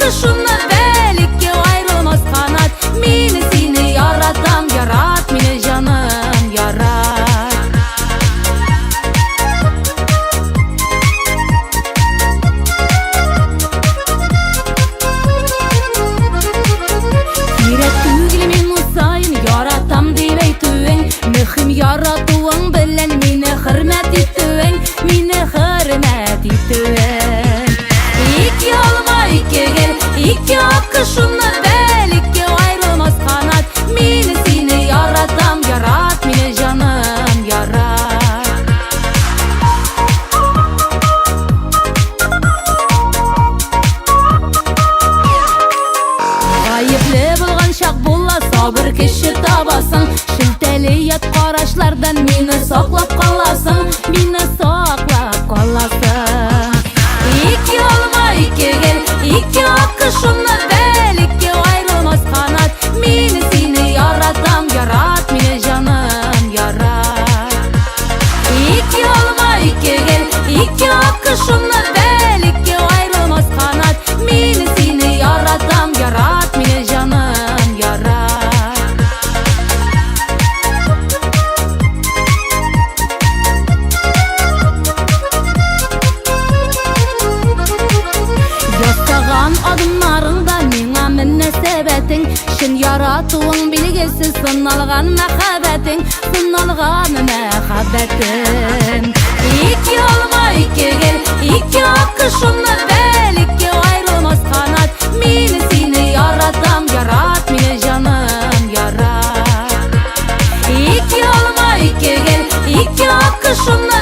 akışımla belki ayrılmaz kanat. Mini seni yaratam yarat, mini canım yarat. Kirek tügülü musayın yaratam deyveytüün. Mühim yaratuğun bilen mini hürmet etüün, mini hürmet etüün. İki olma iki gel, iki akışımla belki ayrılmaz kanat. Mini seni yaratam yarat, mini canım yarat. Ayıplı bulgan şak bulla sabır kişi tabasın. Şilteliyet qaraşlardan meni saklap kalasın, meni saklap kalasın. İki olma iki gel, iki akışımla belki ayrılmaz kanat. Meni seni yaratam yarat, meni canım yarat. İki olma iki gel, iki akışımla belki ayrılmaz kanat. Meni seni yaratam yarat, meni canım yarat. Yastağan adımlarında mena münəsəbətin. Şin yaratığın bilgisi sınalğan məxəbətin, sınalğan məxəbətin. İki olma iki gel, iki akışımla belki ayrılmaz kanat. Meni seni yaratam yarat, meni canım yarat. İki olma iki gel, iki akışımla